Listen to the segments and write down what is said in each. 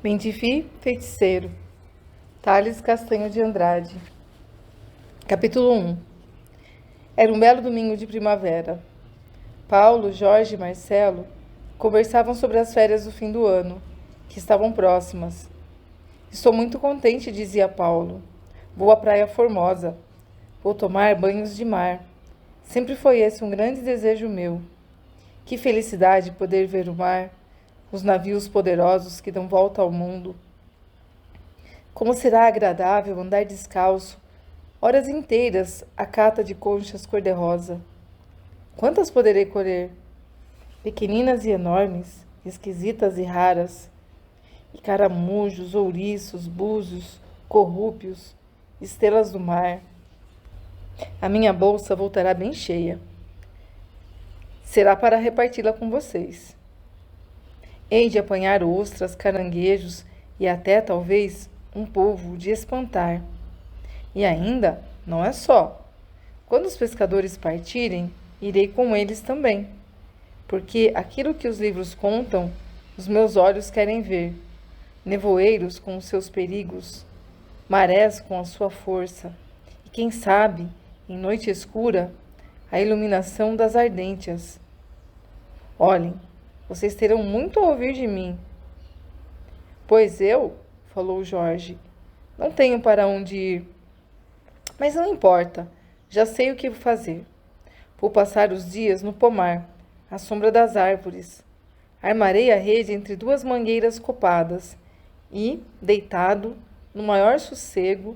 Bem-te-vi, feiticeiro. Thales Castanho de Andrade. Capítulo 1. Era um belo domingo de primavera. Paulo, Jorge e Marcelo conversavam sobre as férias do fim do ano, que estavam próximas. Estou muito contente, dizia Paulo. Vou à Praia Formosa. Vou tomar banhos de mar. Sempre foi esse um grande desejo meu. Que felicidade poder ver o mar, os navios poderosos que dão volta ao mundo. Como será agradável andar descalço, horas inteiras à cata de conchas cor-de-rosa. Quantas poderei colher? Pequeninas e enormes, esquisitas e raras. E caramujos, ouriços, búzios, corrúpios, estrelas do mar. A minha bolsa voltará bem cheia. Será para reparti-la com vocês. Hei de apanhar ostras, caranguejos e até, talvez, um polvo de espantar. E ainda, não é só. Quando os pescadores partirem, irei com eles também. Porque aquilo que os livros contam, os meus olhos querem ver. Nevoeiros com os seus perigos, marés com a sua força. E quem sabe, em noite escura, a iluminação das ardências. Olhem, vocês terão muito a ouvir de mim. Pois eu, falou Jorge, não tenho para onde ir. Mas não importa, já sei o que vou fazer. Vou passar os dias no pomar, à sombra das árvores. Armarei a rede entre duas mangueiras copadas e, deitado, no maior sossego,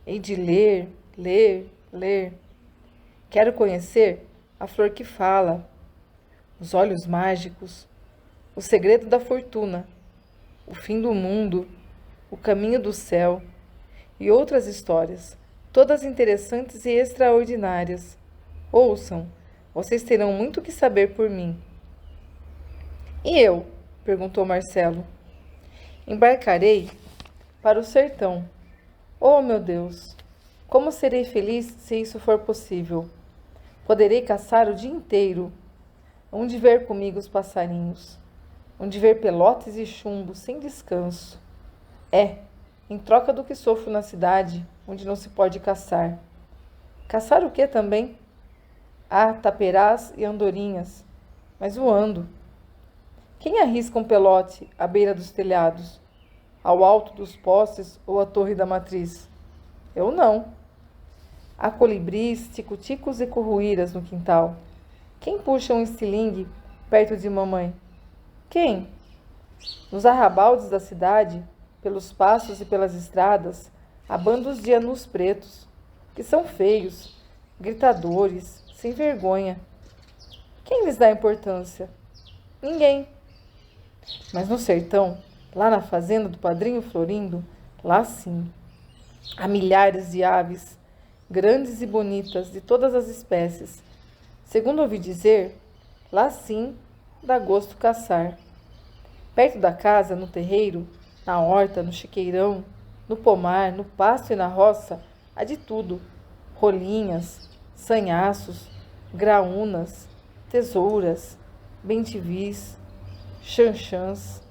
hei de ler, ler, ler. Quero conhecer a flor que fala, os olhos mágicos, o segredo da fortuna, o fim do mundo, o caminho do céu e outras histórias, todas interessantes e extraordinárias. Ouçam, vocês terão muito que saber por mim. E eu? Perguntou Marcelo. Embarcarei para o sertão. Oh, meu Deus! Como serei feliz se isso for possível? Poderei caçar o dia inteiro. Onde ver comigo os passarinhos? Onde ver pelotes e chumbo sem descanso? Em troca do que sofro na cidade, onde não se pode caçar. Caçar o que também? Taperás e andorinhas, mas voando. Quem arrisca um pelote à beira dos telhados, ao alto dos postes ou à torre da matriz? Eu não. Há colibris, ticuticos e curruíras no quintal. Quem puxa um estilingue perto de mamãe? Quem? Nos arrabaldes da cidade, pelos passos e pelas estradas, há bandos de anus pretos, que são feios, gritadores, sem vergonha. Quem lhes dá importância? Ninguém. Mas no sertão, lá na fazenda do padrinho Florindo, lá sim, há milhares de aves, grandes e bonitas, de todas as espécies. Segundo ouvi dizer, lá sim dá gosto caçar. Perto da casa, no terreiro, na horta, no chiqueirão, no pomar, no pasto e na roça, há de tudo. Rolinhas, sanhaços, graúnas, tesouras, bentivis, xanxãs.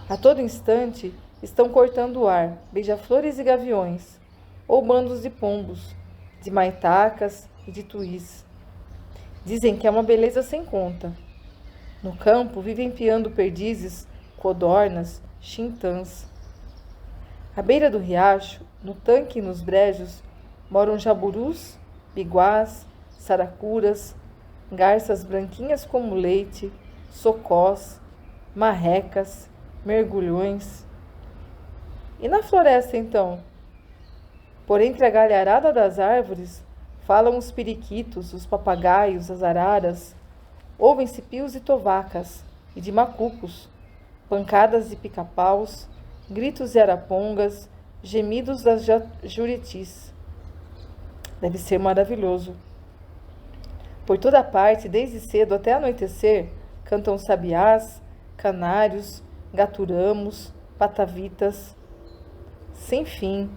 A todo instante estão cortando o ar, beija-flores e gaviões, ou bandos de pombos, de maitacas e de tuís. Dizem que é uma beleza sem conta. No campo vivem piando perdizes, codornas, xintãs. À beira do riacho, no tanque e nos brejos, moram jaburus, biguás, saracuras, garças branquinhas como leite, socós, marrecas, mergulhões. E na floresta, então? Por entre a galharada das árvores, falam os periquitos, os papagaios, as araras. Ouvem-se pios e tovacas, e de macucos, pancadas de pica-paus, gritos de arapongas, gemidos das juritis. Deve ser maravilhoso. Por toda parte, desde cedo até anoitecer, cantam sabiás, canários, gaturamos, patavitas. Sem fim.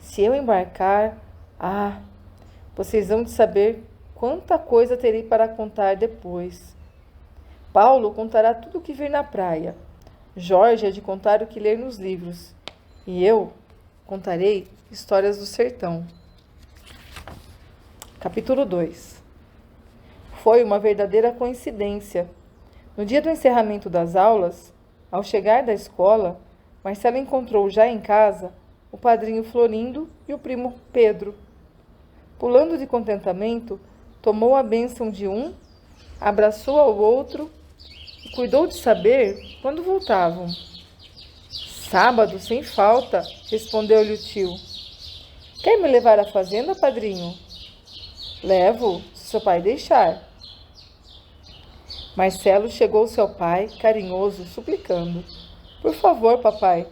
Se eu embarcar, vocês vão de saber quanta coisa terei para contar depois. Paulo contará tudo o que vir na praia. Jorge é de contar o que ler nos livros, e eu contarei histórias do sertão. Capítulo 2. Foi uma verdadeira coincidência. No dia do encerramento das aulas, ao chegar da escola, Marcelo encontrou já em casa o padrinho Florindo e o primo Pedro. Pulando de contentamento, tomou a bênção de um, abraçou ao outro e cuidou de saber quando voltavam. Sábado, sem falta, respondeu-lhe o tio. Quer me levar à fazenda, padrinho? Levo, se seu pai deixar. Marcelo chegou-se ao pai, carinhoso, suplicando. Por favor, papai,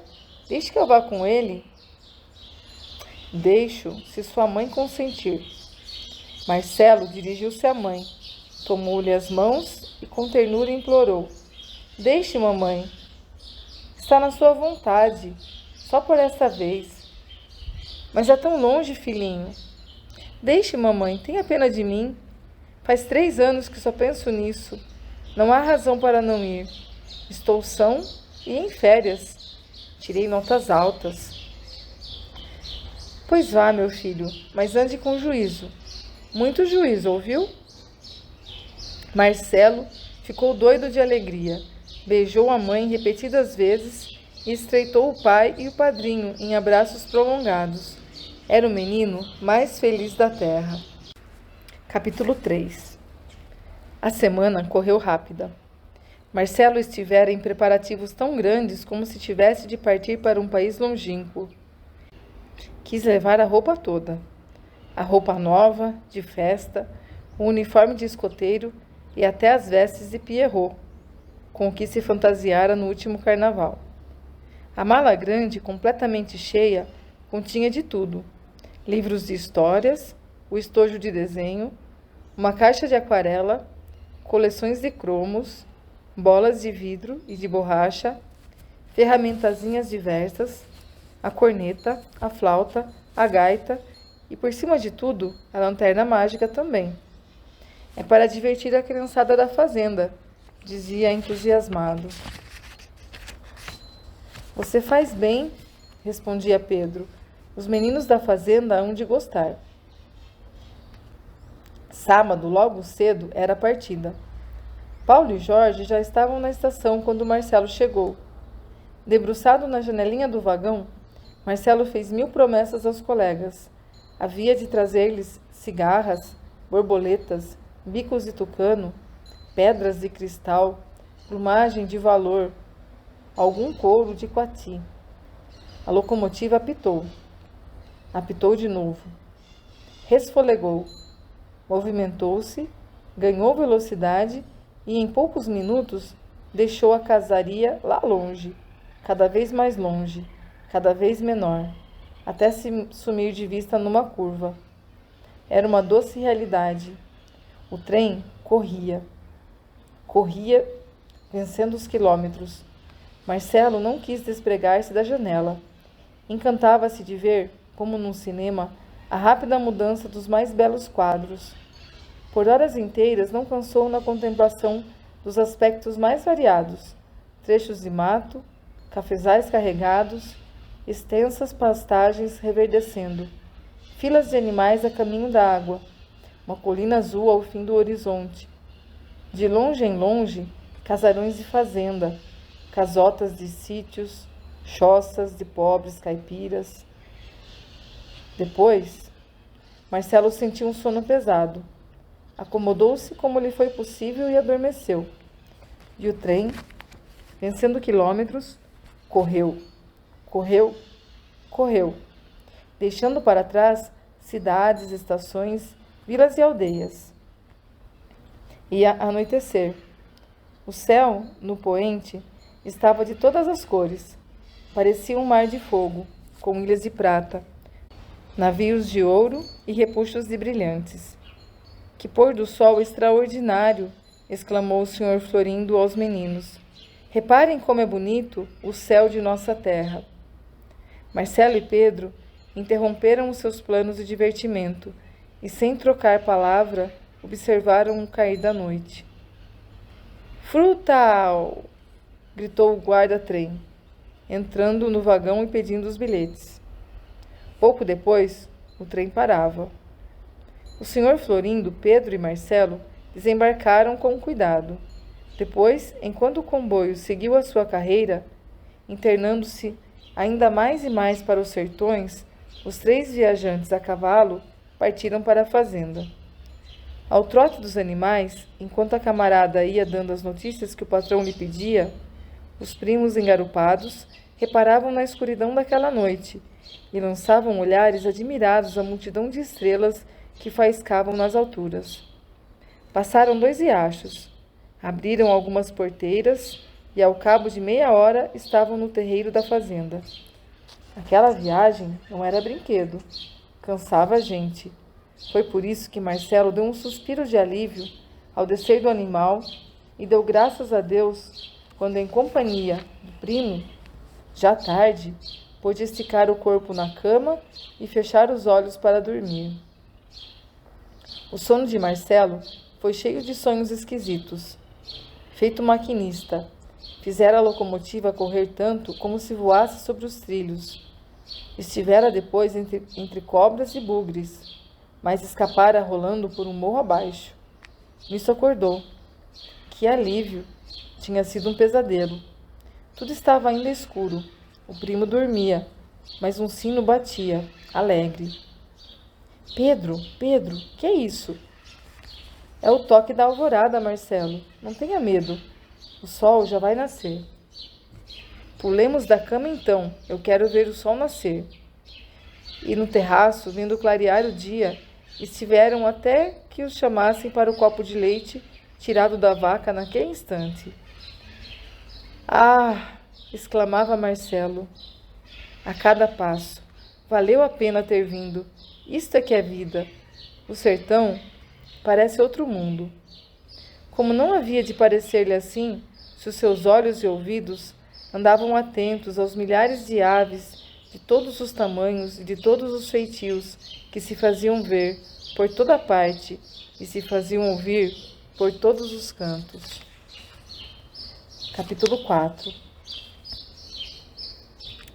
deixe que eu vá com ele. Deixo, se sua mãe consentir. Marcelo dirigiu-se à mãe, tomou-lhe as mãos e com ternura implorou. Deixe, mamãe. Está na sua vontade, só por esta vez. Mas é tão longe, filhinho. Deixe, mamãe, tenha pena de mim. Faz 3 anos que só penso nisso. Não há razão para não ir. Estou são e em férias. Tirei notas altas. Pois vá, meu filho, mas ande com juízo. Muito juízo, ouviu? Marcelo ficou doido de alegria. Beijou a mãe repetidas vezes e estreitou o pai e o padrinho em abraços prolongados. Era o menino mais feliz da terra. Capítulo 3. A semana correu rápida. Marcelo estivera em preparativos tão grandes como se tivesse de partir para um país longínquo. Quis levar a roupa toda. A roupa nova, de festa, o uniforme de escoteiro e até as vestes de Pierrot, com o que se fantasiara no último carnaval. A mala grande, completamente cheia, continha de tudo. Livros de histórias, o estojo de desenho, uma caixa de aquarela, coleções de cromos, bolas de vidro e de borracha, ferramentazinhas diversas, a corneta, a flauta, a gaita e, por cima de tudo, a lanterna mágica também. É para divertir a criançada da fazenda, dizia entusiasmado. Você faz bem, respondia Pedro. Os meninos da fazenda hão de gostar. Sábado, logo cedo, era a partida. Paulo e Jorge já estavam na estação quando Marcelo chegou. Debruçado na janelinha do vagão, Marcelo fez 1000 promessas aos colegas. Havia de trazer-lhes cigarras, borboletas, bicos de tucano, pedras de cristal, plumagem de valor, algum couro de coati. A locomotiva apitou. Apitou de novo. Resfolegou. Movimentou-se, ganhou velocidade e, em poucos minutos, deixou a casaria lá longe, cada vez mais longe, cada vez menor, até se sumir de vista numa curva. Era uma doce realidade. O trem corria. Corria, vencendo os quilômetros. Marcelo não quis despregar-se da janela. Encantava-se de ver, como num cinema, a rápida mudança dos mais belos quadros. Por horas inteiras não cansou na contemplação dos aspectos mais variados, trechos de mato, cafezais carregados, extensas pastagens reverdecendo, filas de animais a caminho da água, uma colina azul ao fim do horizonte. De longe em longe, casarões de fazenda, casotas de sítios, choças de pobres caipiras. Depois, Marcelo sentiu um sono pesado. Acomodou-se como lhe foi possível e adormeceu. E o trem, vencendo quilômetros, correu, correu, correu, deixando para trás cidades, estações, vilas e aldeias. Ia anoitecer. O céu, no poente, estava de todas as cores. Parecia um mar de fogo, com ilhas de prata, navios de ouro e repuxos de brilhantes. Que pôr do sol extraordinário! Exclamou o senhor Florindo aos meninos. Reparem como é bonito o céu de nossa terra. Marcelo e Pedro interromperam os seus planos de divertimento e, sem trocar palavra, observaram o cair da noite. Frutal! gritou o guarda-trem, entrando no vagão e pedindo os bilhetes. Pouco depois, o trem parava. O senhor Florindo, Pedro e Marcelo desembarcaram com cuidado. Depois, enquanto o comboio seguiu a sua carreira, internando-se ainda mais e mais para os sertões, os 3 viajantes a cavalo partiram para a fazenda. Ao trote dos animais, enquanto a camarada ia dando as notícias que o patrão lhe pedia, os primos engarupados reparavam na escuridão daquela noite e lançavam olhares admirados à multidão de estrelas que faiscavam nas alturas. Passaram 2 riachos, abriram algumas porteiras e, ao cabo de meia hora, estavam no terreiro da fazenda. Aquela viagem não era brinquedo, cansava a gente. Foi por isso que Marcelo deu um suspiro de alívio ao descer do animal e deu graças a Deus quando, em companhia do primo, já tarde, pôde esticar o corpo na cama e fechar os olhos para dormir. O sono de Marcelo foi cheio de sonhos esquisitos. Feito maquinista, fizera a locomotiva correr tanto como se voasse sobre os trilhos. Estivera depois entre cobras e bugres, mas escapara rolando por um morro abaixo. Nisso acordou. Que alívio! Tinha sido um pesadelo. Tudo estava ainda escuro. O primo dormia, mas um sino batia, alegre. Pedro, que é isso? É o toque da alvorada, Marcelo. Não tenha medo. O sol já vai nascer. Pulemos da cama então. Eu quero ver o sol nascer. E no terraço, vendo clarear o dia, estiveram até que os chamassem para o copo de leite tirado da vaca naquele instante. Ah! Exclamava Marcelo a cada passo. Valeu a pena ter vindo. Isto é que é vida. O sertão parece outro mundo. Como não havia de parecer-lhe assim, se os seus olhos e ouvidos andavam atentos aos milhares de aves de todos os tamanhos e de todos os feitios que se faziam ver por toda parte e se faziam ouvir por todos os cantos. Capítulo 4.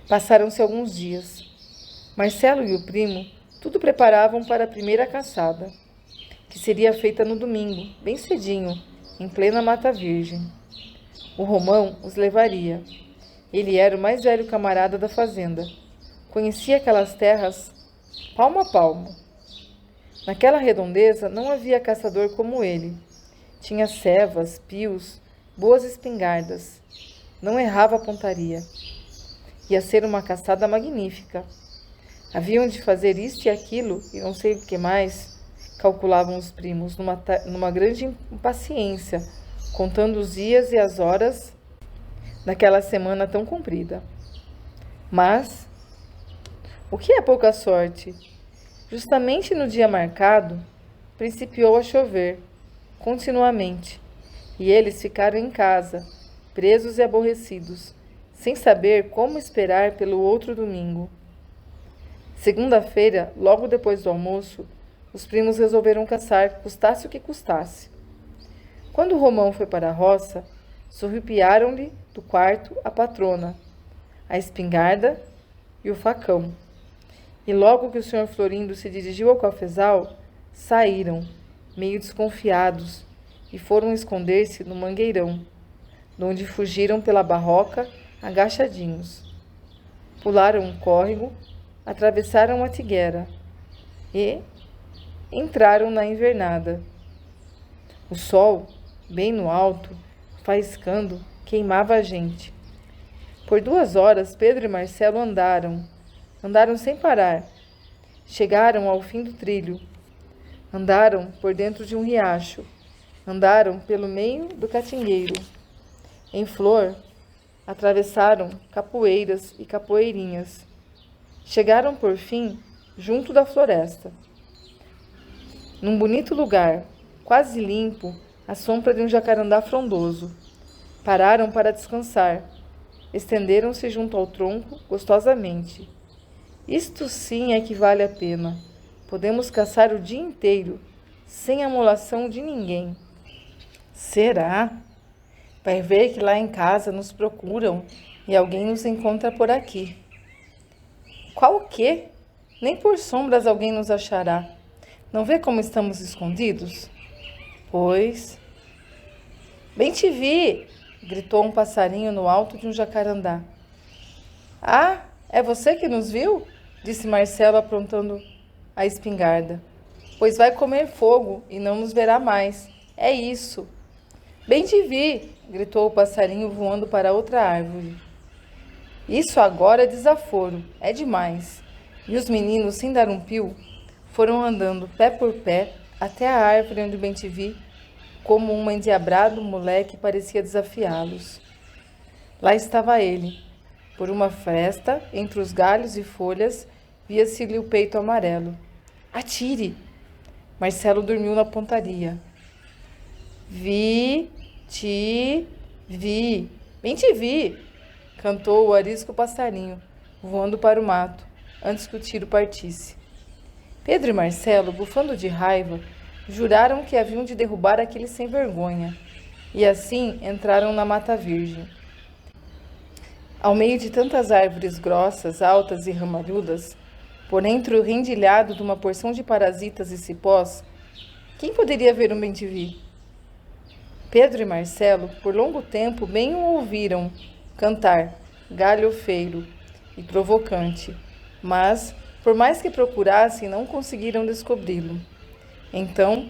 Passaram-se alguns dias. Marcelo e o primo tudo preparavam para a primeira caçada, que seria feita no domingo, bem cedinho, em plena Mata Virgem. O Romão os levaria. Ele era o mais velho camarada da fazenda. Conhecia aquelas terras palmo a palmo. Naquela redondeza não havia caçador como ele. Tinha cevas, pios, boas espingardas. Não errava a pontaria. Ia ser uma caçada magnífica. Haviam de fazer isto e aquilo, e não sei o que mais, calculavam os primos, numa grande impaciência, contando os dias e as horas daquela semana tão comprida. Mas, o que é pouca sorte? Justamente no dia marcado, principiou a chover, continuamente, e eles ficaram em casa, presos e aborrecidos, sem saber como esperar pelo outro domingo. Segunda-feira, logo depois do almoço, os primos resolveram caçar, custasse o que custasse. Quando o Romão foi para a roça, sorripiaram-lhe do quarto a patrona, a espingarda e o facão. E logo que o senhor Florindo se dirigiu ao cafezal, saíram, meio desconfiados, e foram esconder-se no mangueirão, donde fugiram pela barroca agachadinhos. Pularam um córrego, atravessaram a tiguera e entraram na invernada. O sol, bem no alto, faiscando, queimava a gente. Por 2 horas, Pedro e Marcelo andaram sem parar. Chegaram ao fim do trilho. Andaram por dentro de um riacho. Andaram pelo meio do catingueiro. Em flor, atravessaram capoeiras e capoeirinhas. Chegaram, por fim, junto da floresta. Num bonito lugar, quase limpo, à sombra de um jacarandá frondoso. Pararam para descansar. Estenderam-se junto ao tronco, gostosamente. Isto sim é que vale a pena. Podemos caçar o dia inteiro, sem amolação de ninguém. Será? Vai ver que lá em casa nos procuram e alguém nos encontra por aqui. Qual o quê? Nem por sombras alguém nos achará. Não vê como estamos escondidos? Pois... Bem te vi! Gritou um passarinho no alto de um jacarandá. Ah, é você que nos viu? Disse Marcelo aprontando a espingarda. Pois vai comer fogo e não nos verá mais. É isso. Bem te vi! Gritou o passarinho voando para outra árvore. Isso agora é desaforo, é demais. E os meninos, sem dar um pio, foram andando pé por pé até a árvore onde bem te vi, como um endiabrado moleque parecia desafiá-los. Lá estava ele. Por uma fresta, entre os galhos e folhas, via-se-lhe o peito amarelo. Atire! Marcelo dormiu na pontaria. Vi, bem te vi! Cantou o arisco passarinho, voando para o mato, antes que o tiro partisse. Pedro e Marcelo, bufando de raiva, juraram que haviam de derrubar aquele sem vergonha, e assim entraram na mata virgem. Ao meio de tantas árvores grossas, altas e ramalhudas, por entre o rendilhado de uma porção de parasitas e cipós, quem poderia ver um bem-te-vi? Pedro e Marcelo, por longo tempo, bem o ouviram cantar, galhofeiro e provocante, mas, por mais que procurassem, não conseguiram descobri-lo. Então,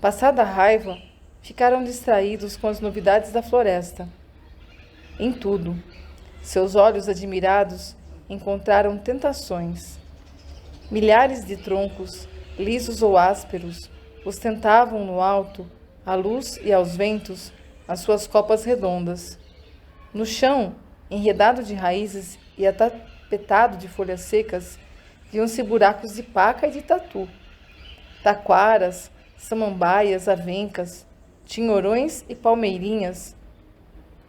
passada a raiva, ficaram distraídos com as novidades da floresta. Em tudo, seus olhos admirados encontraram tentações. Milhares de troncos, lisos ou ásperos, ostentavam no alto, à luz e aos ventos, as suas copas redondas. No chão, enredado de raízes e atapetado de folhas secas, viam-se buracos de paca e de tatu. Taquaras, samambaias, avencas, tinhorões e palmeirinhas.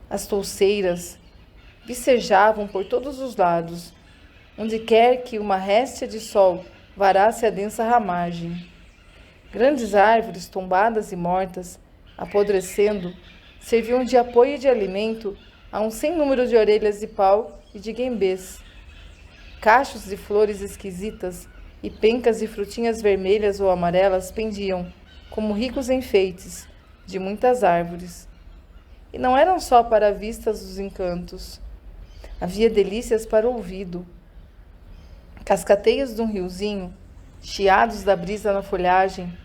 As touceiras vicejavam por todos os lados, onde quer que uma réstia de sol varasse a densa ramagem. Grandes árvores tombadas e mortas, apodrecendo, serviam de apoio e de alimento a um sem número de orelhas de pau e de guembês. Cachos de flores esquisitas e pencas de frutinhas vermelhas ou amarelas pendiam, como ricos enfeites, de muitas árvores. E não eram só para vistas os encantos. Havia delícias para o ouvido. Cascateios de um riozinho, chiados da brisa na folhagem,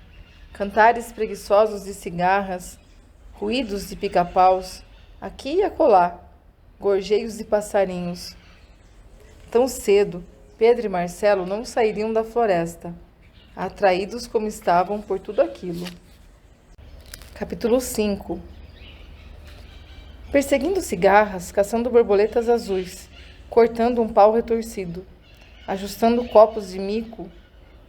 cantares preguiçosos de cigarras, ruídos de pica-paus, aqui e acolá, gorjeios de passarinhos. Tão cedo, Pedro e Marcelo não sairiam da floresta, atraídos como estavam por tudo aquilo. Capítulo 5. Perseguindo cigarras, caçando borboletas azuis, cortando um pau retorcido, ajustando copos de mico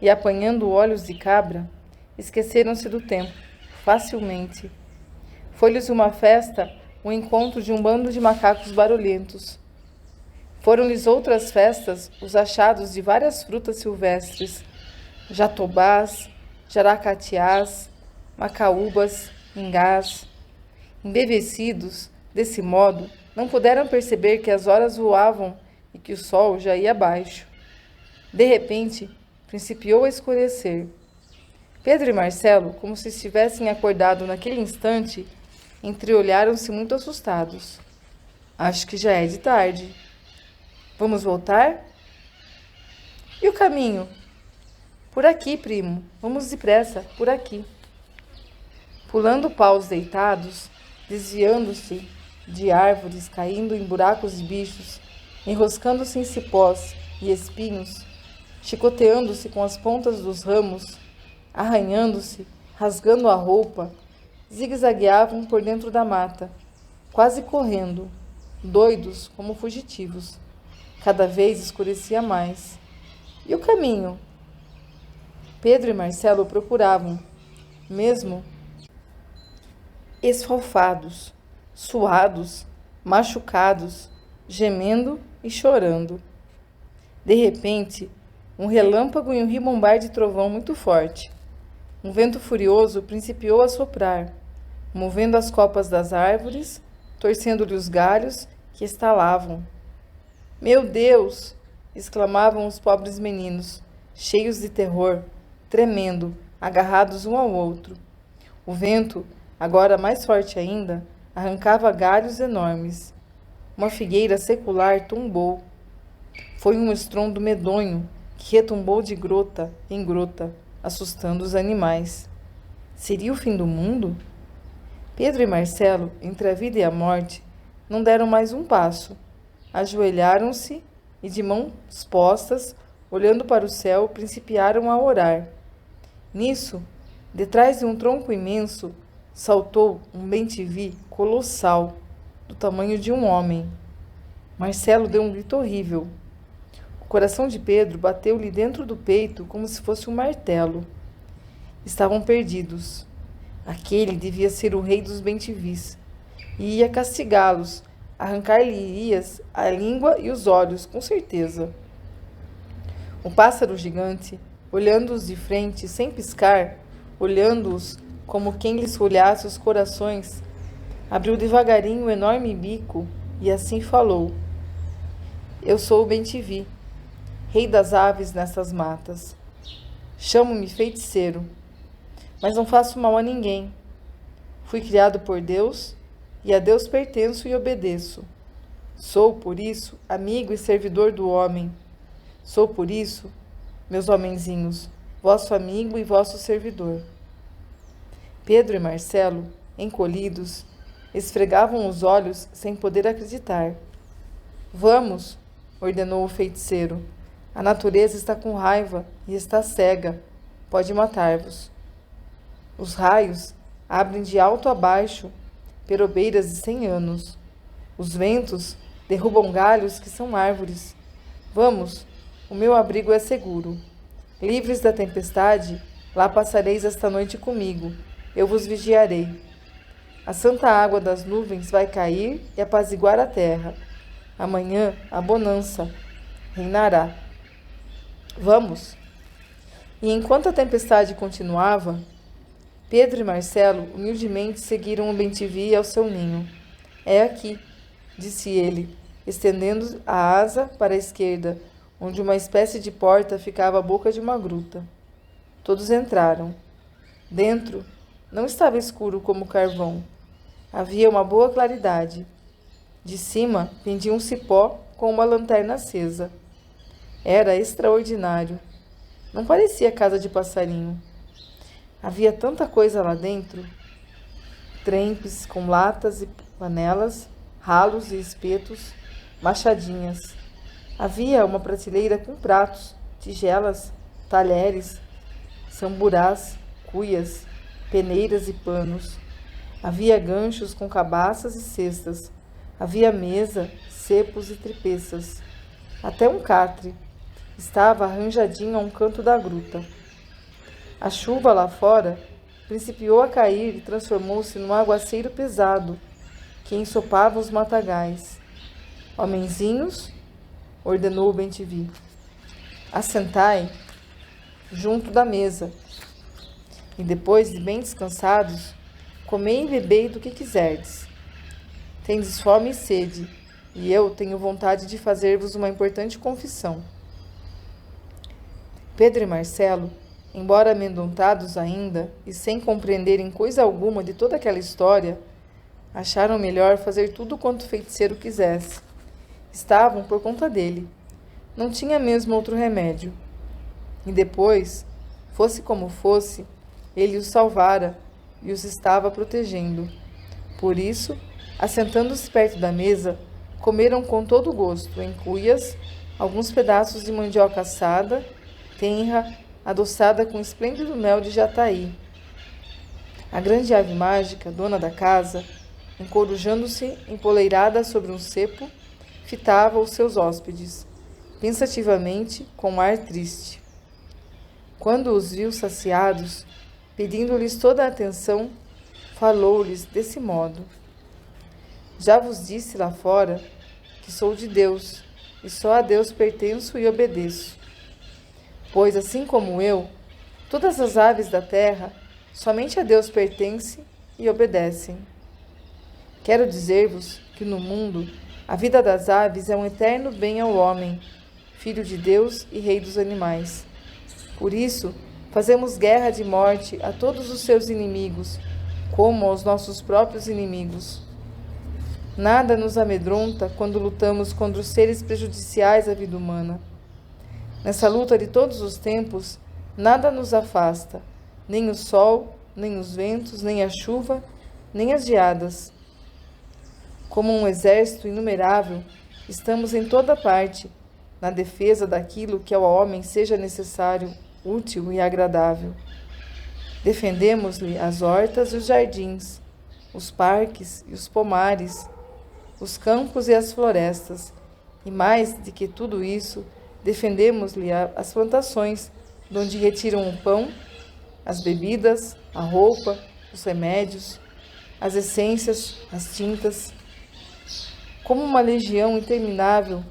e apanhando olhos de cabra, esqueceram-se do tempo, facilmente. Foi-lhes uma festa o encontro de um bando de macacos barulhentos. Foram-lhes outras festas os achados de várias frutas silvestres, jatobás, jaracatiás, macaúbas, ingás. Embevecidos, desse modo, não puderam perceber que as horas voavam e que o sol já ia abaixo. De repente, principiou a escurecer. Pedro e Marcelo, como se estivessem acordado naquele instante, entreolharam-se muito assustados. Acho que já é de tarde. Vamos voltar? E o caminho? Por aqui, primo. Vamos depressa, por aqui. Pulando paus deitados, desviando-se de árvores, caindo em buracos de bichos, enroscando-se em cipós e espinhos, chicoteando-se com as pontas dos ramos, arranhando-se, rasgando a roupa, zigue-zagueavam por dentro da mata, quase correndo, doidos como fugitivos. Cada vez escurecia mais. E o caminho? Pedro e Marcelo procuravam, mesmo esfalfados, suados, machucados, gemendo e chorando. De repente, um relâmpago e um ribombar de trovão muito forte. Um vento furioso principiou a soprar, movendo as copas das árvores, torcendo-lhe os galhos que estalavam. Meu Deus! Exclamavam os pobres meninos, cheios de terror, tremendo, agarrados um ao outro. O vento, agora mais forte ainda, arrancava galhos enormes. Uma figueira secular tombou. Foi um estrondo medonho que retumbou de grota em grota, assustando os animais. Seria o fim do mundo? Pedro e Marcelo, entre a vida e a morte, não deram mais um passo. Ajoelharam-se e, de mãos postas, olhando para o céu, principiaram a orar. Nisso, detrás de um tronco imenso, saltou um bem-te-vi colossal, do tamanho de um homem. Marcelo deu um grito horrível. O coração de Pedro bateu-lhe dentro do peito como se fosse um martelo. Estavam perdidos. Aquele devia ser o rei dos bem-te-vis e ia castigá-los, arrancar-lhe-ias a língua e os olhos, com certeza. O pássaro gigante, olhando-os de frente, sem piscar, olhando-os como quem lhes folhasse os corações, abriu devagarinho o enorme bico e assim falou: Eu sou o bem-te-vi, rei das aves nestas matas. Chamo-me feiticeiro, mas não faço mal a ninguém. Fui criado por Deus e a Deus pertenço e obedeço. Sou, por isso, amigo e servidor do homem. Sou, por isso, meus homenzinhos, vosso amigo e vosso servidor. Pedro e Marcelo, encolhidos, esfregavam os olhos sem poder acreditar. Vamos, ordenou o feiticeiro. A natureza está com raiva e está cega. Pode matar-vos. Os raios abrem de alto a baixo perobeiras de 100 anos. Os ventos derrubam galhos que são árvores. Vamos, o meu abrigo é seguro. Livres da tempestade, lá passareis esta noite comigo. Eu vos vigiarei. A santa água das nuvens vai cair e apaziguar a terra. Amanhã a bonança reinará. Vamos! E enquanto a tempestade continuava, Pedro e Marcelo humildemente seguiram o bem-te-vi ao seu ninho. É aqui, disse ele, estendendo a asa para a esquerda, onde uma espécie de porta ficava à boca de uma gruta. Todos entraram. Dentro não estava escuro como carvão. Havia uma boa claridade. De cima pendia um cipó com uma lanterna acesa. Era extraordinário. Não parecia casa de passarinho. Havia tanta coisa lá dentro. Trempes com latas e panelas, ralos e espetos, machadinhas. Havia uma prateleira com pratos, tigelas, talheres, samburás, cuias, peneiras e panos. Havia ganchos com cabaças e cestas. Havia mesa, cepos e tripeças. Até um catre estava arranjadinho a um canto da gruta. A chuva lá fora principiou a cair e transformou-se num aguaceiro pesado que ensopava os matagais. Homenzinhos, ordenou o bem-te-vi, assentai junto da mesa e depois de bem descansados, comei e bebei do que quiserdes. Tendes fome e sede, e eu tenho vontade de fazer-vos uma importante confissão. Pedro e Marcelo, embora amedrontados ainda e sem compreenderem coisa alguma de toda aquela história, acharam melhor fazer tudo quanto o feiticeiro quisesse. Estavam por conta dele. Não tinha mesmo outro remédio. E depois, fosse como fosse, ele os salvara e os estava protegendo. Por isso, assentando-se perto da mesa, comeram com todo gosto, em cuias, alguns pedaços de mandioca assada, tenra, adoçada com esplêndido mel de jataí. A grande ave mágica, dona da casa, encorujando-se empoleirada sobre um cepo, fitava os seus hóspedes, pensativamente, com um ar triste. Quando os viu saciados, pedindo-lhes toda a atenção, falou-lhes desse modo: Já vos disse lá fora que sou de Deus, e só a Deus pertenço e obedeço. Pois, assim como eu, todas as aves da terra somente a Deus pertencem e obedecem. Quero dizer-vos que no mundo a vida das aves é um eterno bem ao homem, filho de Deus e rei dos animais. Por isso, fazemos guerra de morte a todos os seus inimigos, como aos nossos próprios inimigos. Nada nos amedronta quando lutamos contra os seres prejudiciais à vida humana. Nessa luta de todos os tempos, nada nos afasta, nem o sol, nem os ventos, nem a chuva, nem as geadas. Como um exército inumerável, estamos em toda parte, na defesa daquilo que ao homem seja necessário, útil e agradável. Defendemos-lhe as hortas e os jardins, os parques e os pomares, os campos e as florestas, e mais de que tudo isso, defendemos-lhe as plantações, de onde retiram o pão, as bebidas, a roupa, os remédios, as essências, as tintas. Como uma legião interminável,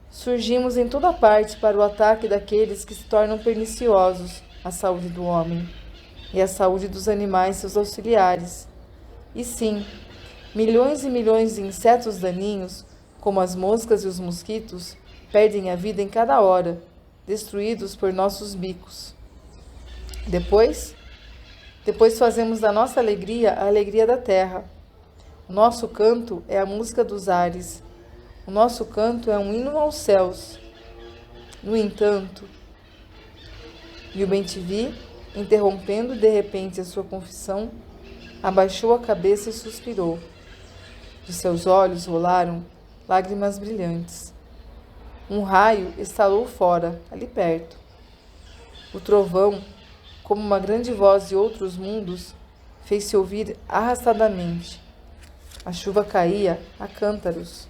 surgimos em toda parte para o ataque daqueles que se tornam perniciosos à saúde do homem e à saúde dos animais seus auxiliares. E sim, milhões e milhões de insetos daninhos, como as moscas e os mosquitos, perdem a vida em cada hora, destruídos por nossos bicos. Depois fazemos da nossa alegria a alegria da terra. O nosso canto é a música dos ares. O nosso canto é um hino aos céus. No entanto, e o bem-te-vi, interrompendo de repente a sua confissão, abaixou a cabeça e suspirou. De seus olhos rolaram lágrimas brilhantes. Um raio estalou fora, ali perto. O trovão, como uma grande voz de outros mundos, fez-se ouvir arrastadamente. A chuva caía a cântaros.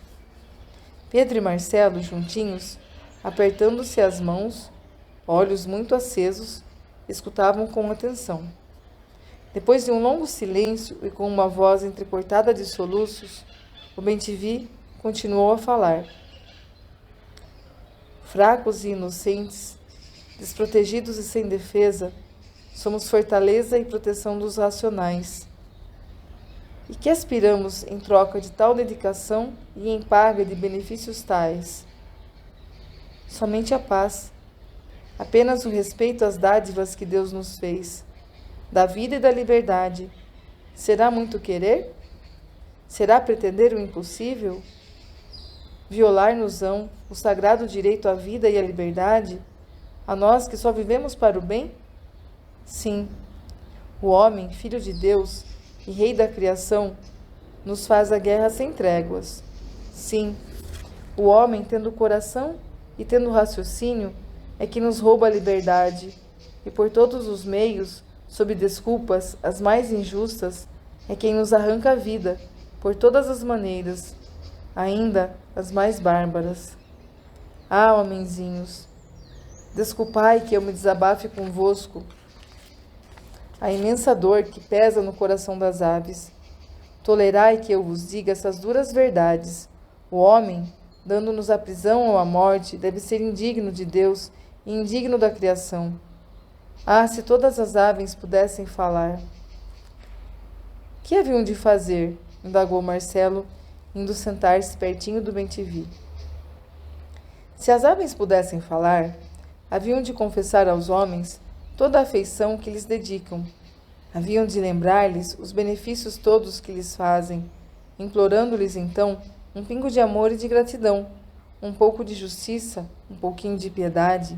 Pedro e Marcelo, juntinhos, apertando-se as mãos, olhos muito acesos, escutavam com atenção. Depois de um longo silêncio e com uma voz entrecortada de soluços, o bem-te-vi continuou a falar. Fracos e inocentes, desprotegidos e sem defesa, somos fortaleza e proteção dos racionais. E que aspiramos em troca de tal dedicação e em paga de benefícios tais? Somente a paz, apenas o respeito às dádivas que Deus nos fez, da vida e da liberdade. Será muito querer? Será pretender o impossível? Violar-nos-ão o sagrado direito à vida e à liberdade, a nós que só vivemos para o bem? Sim, o homem, filho de Deus e rei da criação, nos faz a guerra sem tréguas. Sim, o homem, tendo coração e tendo raciocínio, é que nos rouba a liberdade, e por todos os meios, sob desculpas as mais injustas, é quem nos arranca a vida, por todas as maneiras, ainda as mais bárbaras. Ah, homenzinhos, desculpai que eu me desabafe convosco a imensa dor que pesa no coração das aves. Tolerai que eu vos diga essas duras verdades. O homem, dando-nos a prisão ou a morte, deve ser indigno de Deus e indigno da criação. Ah, se todas as aves pudessem falar! Que haviam de fazer? Indagou Marcelo, indo sentar-se pertinho do bem-te-vi. Se as aves pudessem falar, haviam de confessar aos homens toda a afeição que lhes dedicam. Haviam de lembrar-lhes os benefícios todos que lhes fazem, implorando-lhes então um pingo de amor e de gratidão, um pouco de justiça, um pouquinho de piedade.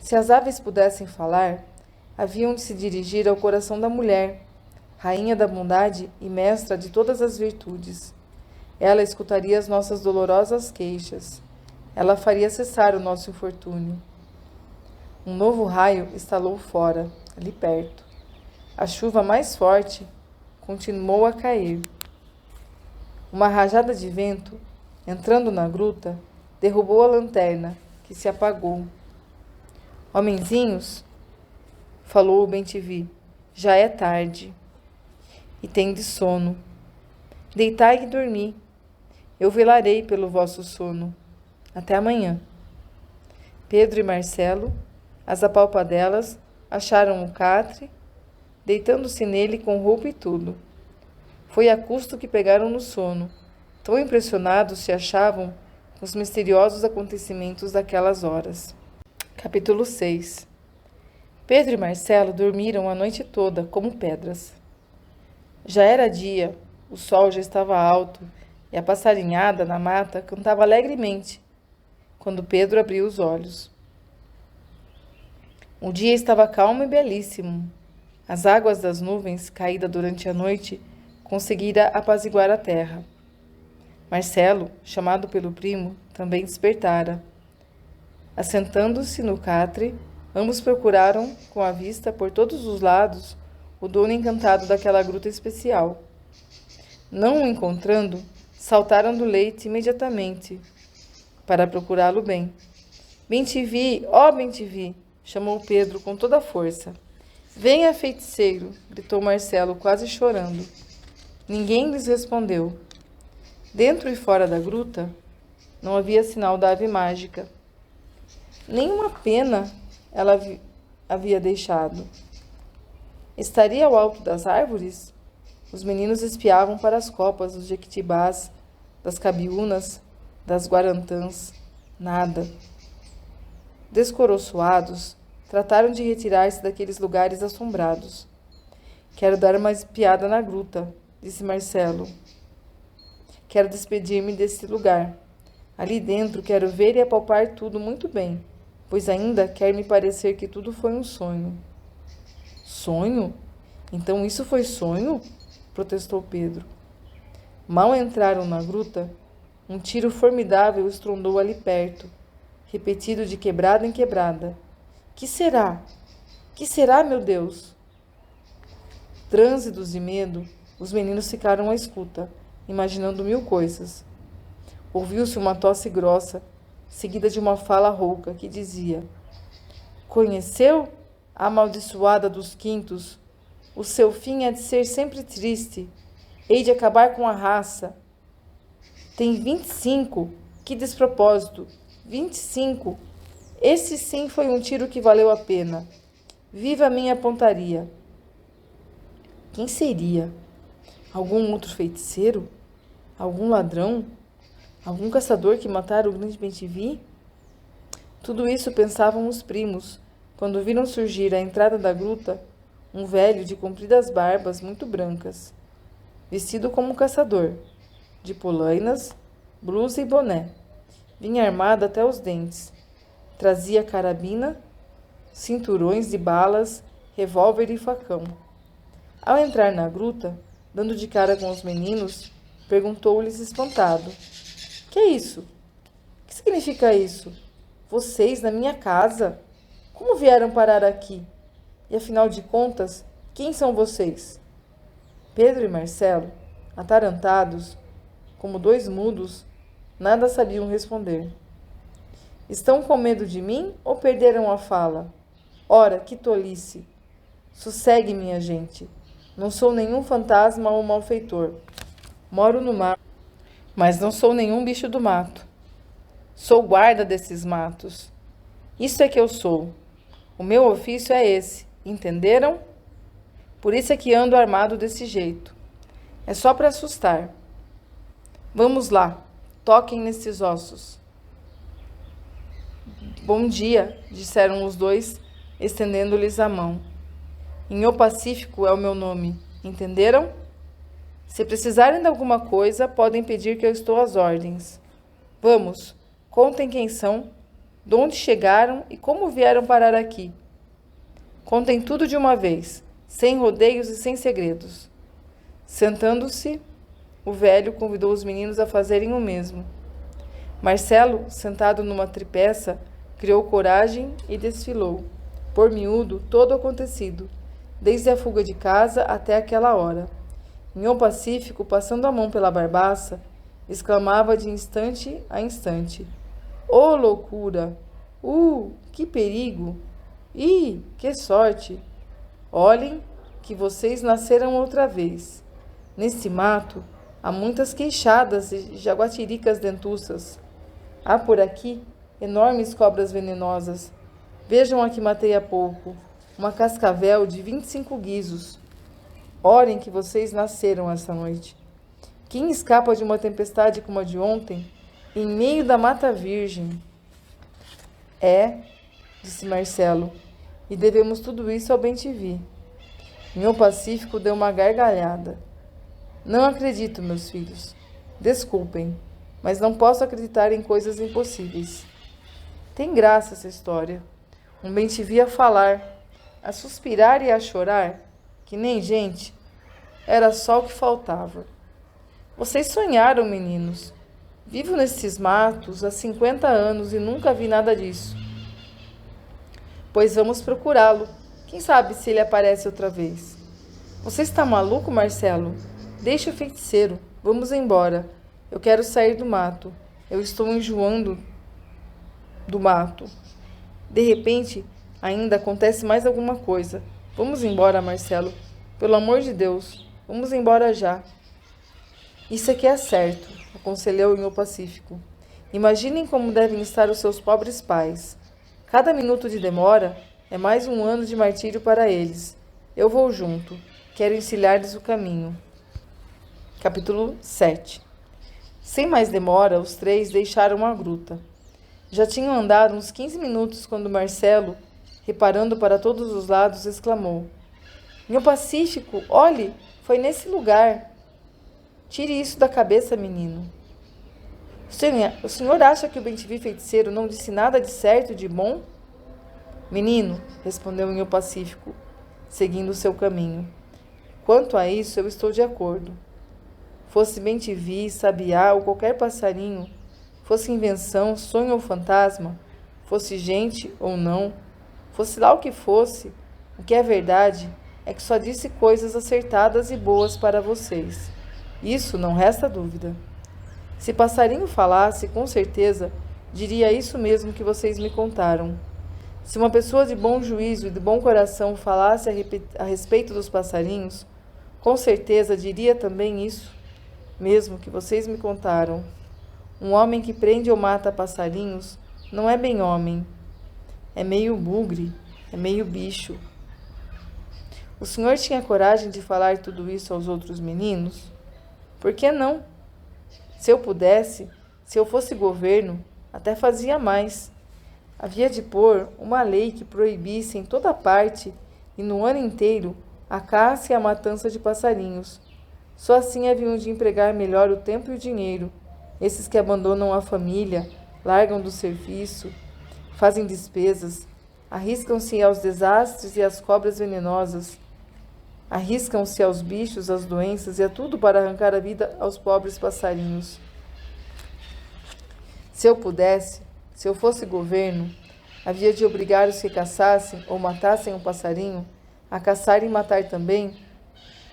Se as aves pudessem falar, haviam de se dirigir ao coração da mulher, rainha da bondade e mestra de todas as virtudes. Ela escutaria as nossas dolorosas queixas. Ela faria cessar o nosso infortúnio. Um novo raio estalou fora, ali perto. A chuva mais forte continuou a cair. Uma rajada de vento, entrando na gruta, derrubou a lanterna, que se apagou. Homenzinhos, falou o bem-te-vi, já é tarde e tendes sono. Deitai e dormi. Eu velarei pelo vosso sono. Até amanhã. Pedro e Marcelo, as apalpadelas, acharam o catre, deitando-se nele com roupa e tudo. Foi a custo que pegaram no sono. Tão impressionados se achavam com os misteriosos acontecimentos daquelas horas. Capítulo 6. Pedro e Marcelo dormiram a noite toda, como pedras. Já era dia, o sol já estava alto e a passarinhada na mata cantava alegremente, quando Pedro abriu os olhos. O dia estava calmo e belíssimo. As águas das nuvens, caídas durante a noite, conseguira apaziguar a terra. Marcelo, chamado pelo primo, também despertara. Assentando-se no catre, ambos procuraram, com a vista por todos os lados, o dono encantado daquela gruta especial. Não o encontrando, saltaram do leito imediatamente, para procurá-lo bem. Bem te vi, ó bem te vi, chamou Pedro com toda a força. Venha, feiticeiro, gritou Marcelo, quase chorando. Ninguém lhes respondeu. Dentro e fora da gruta, não havia sinal da ave mágica. Nenhuma pena ela havia deixado. Estaria ao alto das árvores? Os meninos espiavam para as copas dos jequitibás, das cabiúnas, das guarantãs. Nada. Descoroçoados, trataram de retirar-se daqueles lugares assombrados. Quero dar uma espiada na gruta, disse Marcelo. Quero despedir-me desse lugar. Ali dentro quero ver e apalpar tudo muito bem, pois ainda quer me parecer que tudo foi um sonho. Sonho? Então isso foi sonho? Protestou Pedro. Mal entraram na gruta, um tiro formidável estrondou ali perto, repetido de quebrada em quebrada. Que será? Que será, meu Deus? Trânsidos de medo, os meninos ficaram à escuta, imaginando mil coisas. Ouviu-se uma tosse grossa, seguida de uma fala rouca, que dizia: Conheceu, amaldiçoada dos quintos? O seu fim é de ser sempre triste. Hei de acabar com a raça. Tem 25. Que despropósito. 25. Esse sim foi um tiro que valeu a pena. Viva a minha pontaria. Quem seria? Algum outro feiticeiro? Algum ladrão? Algum caçador que matara o grande bem-te-vi? Tudo isso pensavam os primos, quando viram surgir à entrada da gruta um velho de compridas barbas muito brancas, vestido como caçador, de polainas, blusa e boné. Vinha armado até os dentes. Trazia carabina, cinturões de balas, revólver e facão. Ao entrar na gruta, dando de cara com os meninos, perguntou-lhes espantado: Que é isso? Que significa isso? Vocês na minha casa? Como vieram parar aqui? E afinal de contas, quem são vocês? Pedro e Marcelo, atarantados, como dois mudos, nada sabiam responder. Estão com medo de mim ou perderam a fala? Ora, que tolice! Sossegue, minha gente. Não sou nenhum fantasma ou malfeitor. Moro no mato, mas não sou nenhum bicho do mato. Sou guarda desses matos. Isso é que eu sou. O meu ofício é esse, entenderam? Por isso é que ando armado desse jeito. É só para assustar. Vamos lá, toquem nesses ossos. Bom dia, disseram os dois, estendendo-lhes a mão. Inho Pacífico é o meu nome, entenderam? Se precisarem de alguma coisa, podem pedir que eu estou às ordens. Vamos, contem quem são, de onde chegaram e como vieram parar aqui. Contem tudo de uma vez, sem rodeios e sem segredos. Sentando-se, o velho convidou os meninos a fazerem o mesmo. Marcelo, sentado numa tripeça, criou coragem e desfilou, por miúdo, todo o acontecido, desde a fuga de casa até aquela hora. Inho Pacífico, passando a mão pela barbaça, exclamava de instante a instante: "Oh, loucura! Que perigo! Que sorte! Olhem que vocês nasceram outra vez. Nesse mato há muitas queixadas e jaguatiricas dentuças. Há por aqui enormes cobras venenosas. Vejam a que matei há pouco, uma cascavel de 25 guizos. Orem que vocês nasceram essa noite. Quem escapa de uma tempestade como a de ontem, em meio da mata virgem? Disse Marcelo, e devemos tudo isso ao bem-te-vi. Meu Pacífico deu uma gargalhada. Não acredito, meus filhos. Desculpem, mas não posso acreditar em coisas impossíveis. Tem graça essa história. Um bem-te-vi a falar, a suspirar e a chorar, que nem gente. Era só o que faltava. Vocês sonharam, meninos. Vivo nesses matos há 50 anos e nunca vi nada disso. Pois vamos procurá-lo. Quem sabe se ele aparece outra vez. Você está maluco, Marcelo? Deixe o feiticeiro. Vamos embora. Eu quero sair do mato. Eu estou enjoando do mato. De repente, ainda acontece mais alguma coisa. Vamos embora, Marcelo. Pelo amor de Deus, vamos embora já. Isso é que é certo, aconselhou o Pacífico. Imaginem como devem estar os seus pobres pais. Cada minuto de demora é mais um ano de martírio para eles. Eu vou junto. Quero ensinar-lhes o caminho. Capítulo 7. Sem mais demora, os três deixaram a gruta. Já tinham andado uns 15 minutos quando Marcelo, reparando para todos os lados, exclamou: Meu Pacífico, olhe, foi nesse lugar. Tire isso da cabeça, menino. O senhor acha que o bem-te-vi feiticeiro não disse nada de certo e de bom? Menino, respondeu o Pacífico, seguindo o seu caminho. Quanto a isso, eu estou de acordo. Fosse bem-te-vi, sabiá ou qualquer passarinho, fosse invenção, sonho ou fantasma, fosse gente ou não, fosse lá o que é verdade é que só disse coisas acertadas e boas para vocês. Isso não resta dúvida. Se passarinho falasse, com certeza, diria isso mesmo que vocês me contaram. Se uma pessoa de bom juízo e de bom coração falasse a respeito dos passarinhos, com certeza diria também isso mesmo que vocês me contaram. Um homem que prende ou mata passarinhos não é bem homem. É meio bugre, é meio bicho. O senhor tinha coragem de falar tudo isso aos outros meninos? Por que não? Se eu pudesse, se eu fosse governo, até fazia mais. Havia de pôr uma lei que proibisse em toda parte e no ano inteiro a caça e a matança de passarinhos. Só assim haviam de empregar melhor o tempo e o dinheiro, esses que abandonam a família, largam do serviço, fazem despesas, arriscam-se aos desastres e às cobras venenosas, arriscam-se aos bichos, às doenças e a tudo para arrancar a vida aos pobres passarinhos. Se eu pudesse, se eu fosse governo, havia de obrigar os que caçassem ou matassem um passarinho a caçar e matar também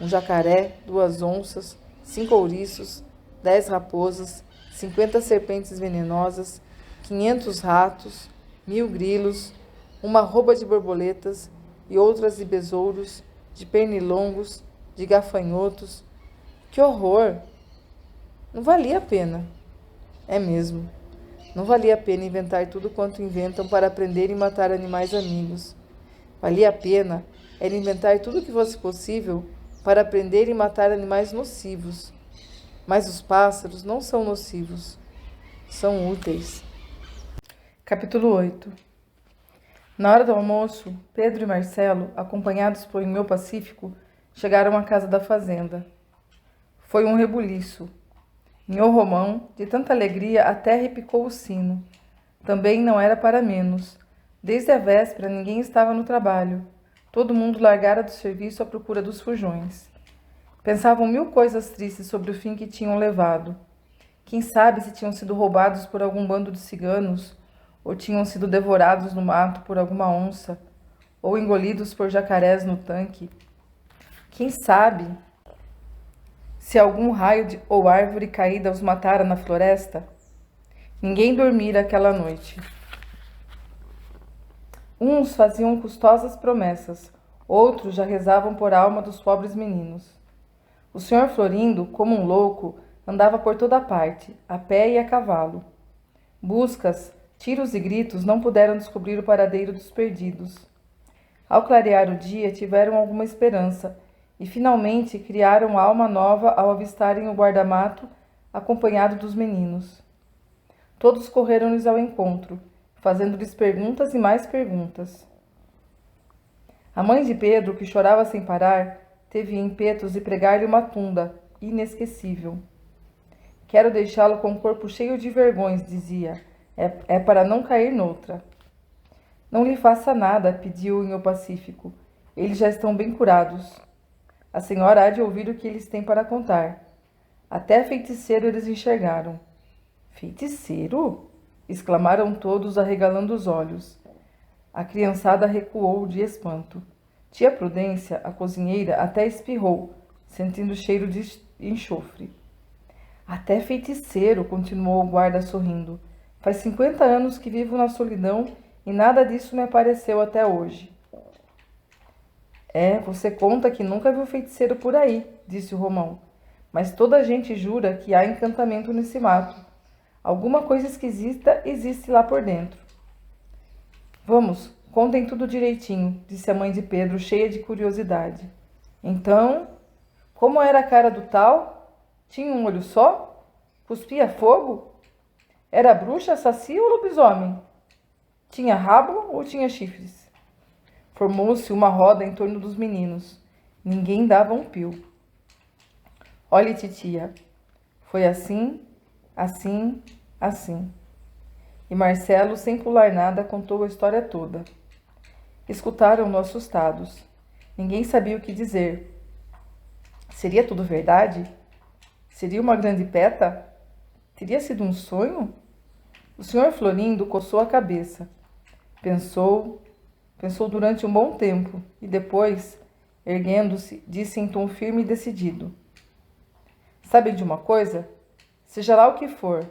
um jacaré, 2 onças, 5 ouriços, 10 raposas, 50 serpentes venenosas, 500 ratos, 1000 grilos, uma arroba de borboletas e outras de besouros, de pernilongos, de gafanhotos. Que horror! Não valia a pena. É mesmo. Não valia a pena inventar tudo quanto inventam para prender e matar animais amigos. Valia a pena era inventar tudo o que fosse possível para prender e matar animais nocivos. Mas os pássaros não são nocivos. São úteis. Capítulo 8. Na hora do almoço, Pedro e Marcelo, acompanhados por meu Pacífico, chegaram à casa da fazenda. Foi um rebuliço. Nhô Romão, de tanta alegria, até repicou o sino. Também não era para menos. Desde a véspera, ninguém estava no trabalho. Todo mundo largara do serviço à procura dos fujões. Pensavam 1000 coisas tristes sobre o fim que tinham levado. Quem sabe se tinham sido roubados por algum bando de ciganos, ou tinham sido devorados no mato por alguma onça, ou engolidos por jacarés no tanque. Quem sabe se algum raio ou árvore caída os matara na floresta? Ninguém dormira aquela noite. Uns faziam custosas promessas, outros já rezavam por alma dos pobres meninos. O senhor Florindo, como um louco, andava por toda parte, a pé e a cavalo. Buscas, tiros e gritos não puderam descobrir o paradeiro dos perdidos. Ao clarear o dia, tiveram alguma esperança e finalmente criaram alma nova ao avistarem o guarda-mato acompanhado dos meninos. Todos correram-lhes ao encontro, fazendo-lhes perguntas e mais perguntas. A mãe de Pedro, que chorava sem parar, teve ímpetos de pregar-lhe uma tunda inesquecível. Quero deixá-lo com o corpo cheio de vergões, dizia. É para não cair noutra. Não lhe faça nada, pediu em O Pacífico. Eles já estão bem curados. A senhora há de ouvir o que eles têm para contar. Até feiticeiro eles enxergaram. Feiticeiro? Exclamaram todos, arregalando os olhos. A criançada recuou de espanto. Tia Prudência, a cozinheira, até espirrou, sentindo cheiro de enxofre. Até feiticeiro, continuou o guarda sorrindo. Faz 50 anos que vivo na solidão e nada disso me apareceu até hoje. Você conta que nunca viu feiticeiro por aí, disse o Romão. Mas toda a gente jura que há encantamento nesse mato. Alguma coisa esquisita existe lá por dentro. Vamos, contem tudo direitinho, disse a mãe de Pedro, cheia de curiosidade. Então, como era a cara do tal? Tinha um olho só? Cuspia fogo? Era bruxa, saci ou lobisomem? Tinha rabo ou tinha chifres? Formou-se uma roda em torno dos meninos. Ninguém dava um pio. Olhe, titia, foi assim, assim, assim. E Marcelo, sem pular nada, contou a história toda. Escutaram-no assustados. Ninguém sabia o que dizer. Seria tudo verdade? Seria uma grande peta? Teria sido um sonho? O senhor Florindo coçou a cabeça. Pensou durante um bom tempo e depois, erguendo-se, disse em tom firme e decidido. Sabem de uma coisa? Seja lá o que for.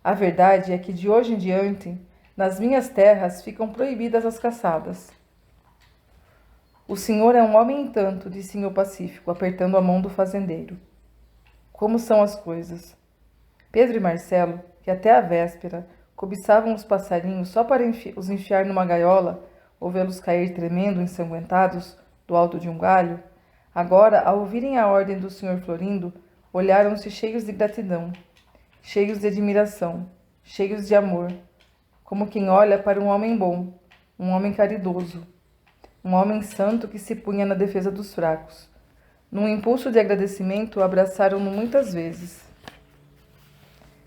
A verdade é que de hoje em diante, nas minhas terras ficam proibidas as caçadas. O senhor é um homem em tanto, disse em O Pacífico, apertando a mão do fazendeiro. Como são as coisas? Pedro e Marcelo, que até a véspera cobiçavam os passarinhos só para os enfiar numa gaiola ou vê-los cair tremendo, ensanguentados, do alto de um galho, agora, ao ouvirem a ordem do senhor Florindo, olharam-se cheios de gratidão, cheios de admiração, cheios de amor, como quem olha para um homem bom, um homem caridoso, um homem santo que se punha na defesa dos fracos. Num impulso de agradecimento, abraçaram-no muitas vezes.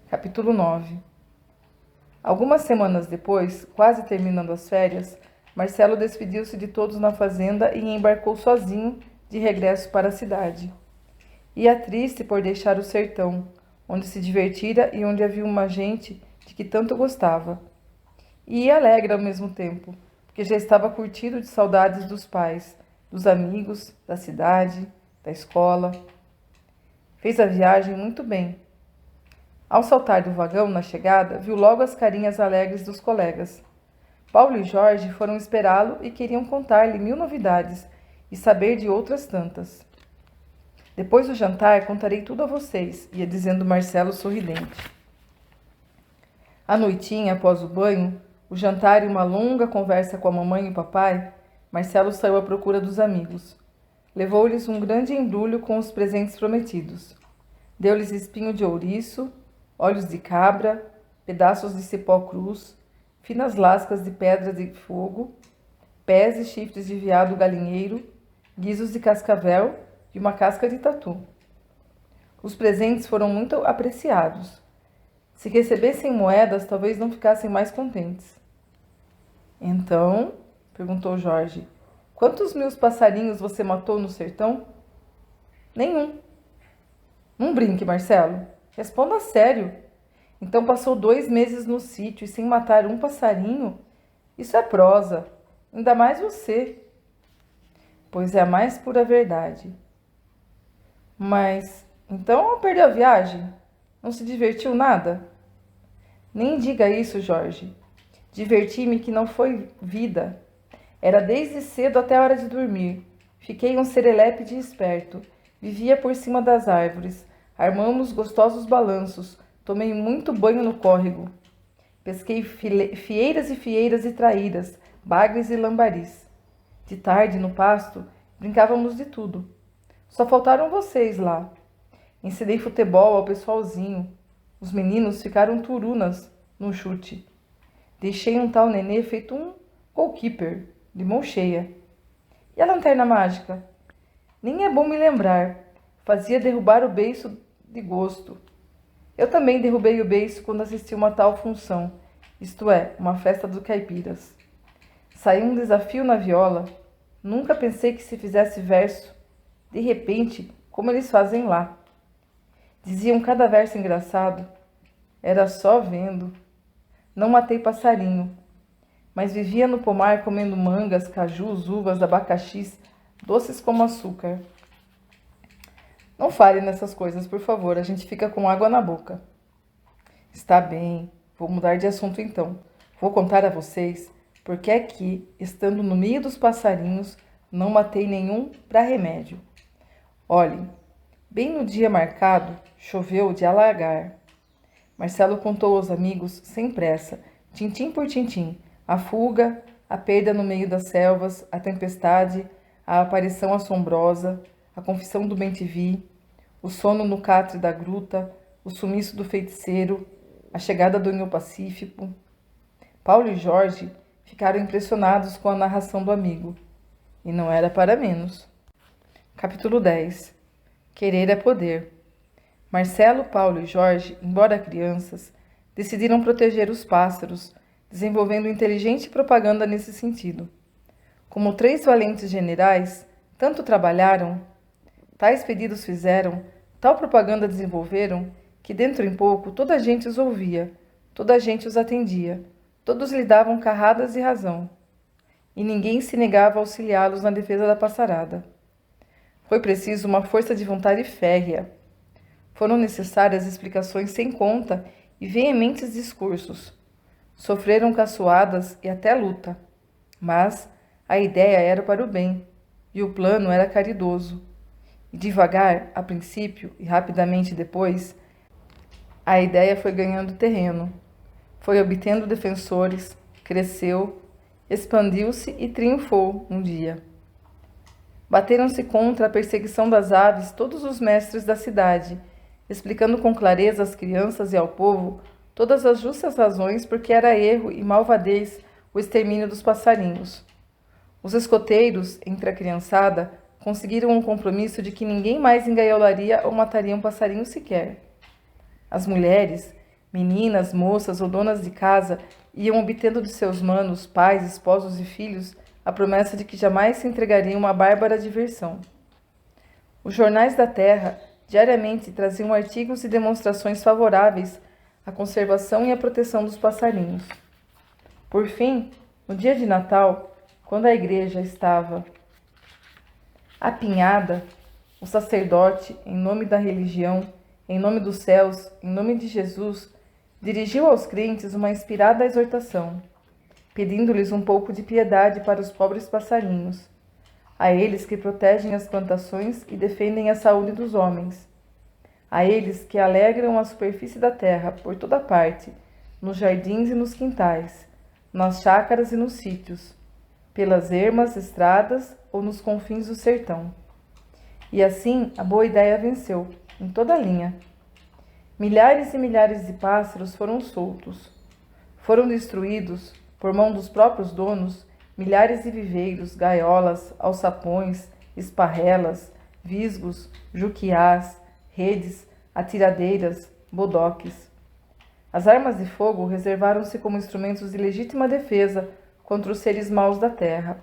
Capítulo 9. Algumas semanas depois, quase terminando as férias, Marcelo despediu-se de todos na fazenda e embarcou sozinho de regresso para a cidade. Ia triste por deixar o sertão, onde se divertira e onde havia uma gente de que tanto gostava. E ia alegre ao mesmo tempo, porque já estava curtido de saudades dos pais, dos amigos, da cidade, da escola. Fez a viagem muito bem. Ao saltar do vagão na chegada, viu logo as carinhas alegres dos colegas. Paulo e Jorge foram esperá-lo e queriam contar-lhe 1000 novidades e saber de outras tantas. Depois do jantar, contarei tudo a vocês, ia dizendo Marcelo sorridente. À noitinha, após o banho, o jantar e uma longa conversa com a mamãe e o papai, Marcelo saiu à procura dos amigos. Levou-lhes um grande embrulho com os presentes prometidos. Deu-lhes espinho de ouriço, olhos de cabra, pedaços de cipó cruz, finas lascas de pedra de fogo, pés e chifres de veado galinheiro, guizos de cascavel e uma casca de tatu. Os presentes foram muito apreciados. Se recebessem moedas, talvez não ficassem mais contentes. Então, perguntou Jorge, quantos 1000 passarinhos você matou no sertão? Nenhum. Não brinque, Marcelo. Responda sério. Então passou 2 meses no sítio e sem matar um passarinho? Isso é prosa. Ainda mais você. Pois é a mais pura verdade. Mas, então perdeu a viagem? Não se divertiu nada? Nem diga isso, Jorge. Diverti-me que não foi vida. Era desde cedo até a hora de dormir. Fiquei um serelepe de esperto. Vivia por cima das árvores. Armamos gostosos balanços. Tomei muito banho no córrego. Pesquei fieiras e fieiras e traíras, bagres e lambaris. De tarde, no pasto, brincávamos de tudo. Só faltaram vocês lá. Ensinei futebol ao pessoalzinho. Os meninos ficaram turunas no chute. Deixei um tal Nenê feito um goalkeeper, de mão cheia. E a lanterna mágica? Nem é bom me lembrar. Fazia derrubar o beiço de gosto. Eu também derrubei o beiço quando assisti uma tal função, isto é, uma festa dos caipiras. Saiu um desafio na viola. Nunca pensei que se fizesse verso. De repente, como eles fazem lá. Diziam cada verso engraçado. Era só vendo. Não matei passarinho, mas vivia no pomar comendo mangas, cajus, uvas, abacaxis, doces como açúcar. Não fale nessas coisas, por favor, a gente fica com água na boca. Está bem, vou mudar de assunto então. Vou contar a vocês porque é que, estando no meio dos passarinhos, não matei nenhum para remédio. Olhem, bem no dia marcado, choveu de alagar. Marcelo contou aos amigos, sem pressa, tintim por tintim, a fuga, a perda no meio das selvas, a tempestade, a aparição assombrosa, a confissão do bem-te-vi, o sono no catre da gruta, o sumiço do feiticeiro, a chegada do Neo Pacífico. Paulo e Jorge ficaram impressionados com a narração do amigo. E não era para menos. Capítulo 10. Querer é poder. Marcelo, Paulo e Jorge, embora crianças, decidiram proteger os pássaros, desenvolvendo inteligente propaganda nesse sentido. Como 3 valentes generais, tanto trabalharam, tais pedidos fizeram, tal propaganda desenvolveram, que dentro em pouco toda a gente os ouvia, toda a gente os atendia, todos lhe davam carradas e razão, e ninguém se negava a auxiliá-los na defesa da passarada. Foi preciso uma força de vontade férrea. Foram necessárias explicações sem conta e veementes discursos. Sofreram caçoadas e até luta. Mas a ideia era para o bem, e o plano era caridoso. E devagar, a princípio, e rapidamente depois, a ideia foi ganhando terreno. Foi obtendo defensores, cresceu, expandiu-se e triunfou um dia. Bateram-se contra a perseguição das aves todos os mestres da cidade, explicando com clareza às crianças e ao povo todas as justas razões por que era erro e malvadez o extermínio dos passarinhos. Os escoteiros, entre a criançada, conseguiram um compromisso de que ninguém mais engaiolaria ou mataria um passarinho sequer. As mulheres, meninas, moças ou donas de casa, iam obtendo de seus manos, pais, esposos e filhos a promessa de que jamais se entregariam a uma bárbara diversão. Os jornais da terra diariamente traziam artigos e demonstrações favoráveis à conservação e à proteção dos passarinhos. Por fim, no dia de Natal, quando a igreja estava apinhada, o sacerdote, em nome da religião, em nome dos céus, em nome de Jesus, dirigiu aos crentes uma inspirada exortação, pedindo-lhes um pouco de piedade para os pobres passarinhos, a eles que protegem as plantações e defendem a saúde dos homens, a eles que alegram a superfície da terra por toda parte, nos jardins e nos quintais, nas chácaras e nos sítios, pelas ermas, estradas ou nos confins do sertão. E assim a boa ideia venceu, em toda a linha. Milhares e milhares de pássaros foram soltos. Foram destruídos, por mão dos próprios donos, milhares de viveiros, gaiolas, alçapões, esparrelas, visgos, juquiás, redes, atiradeiras, bodoques. As armas de fogo reservaram-se como instrumentos de legítima defesa contra os seres maus da terra.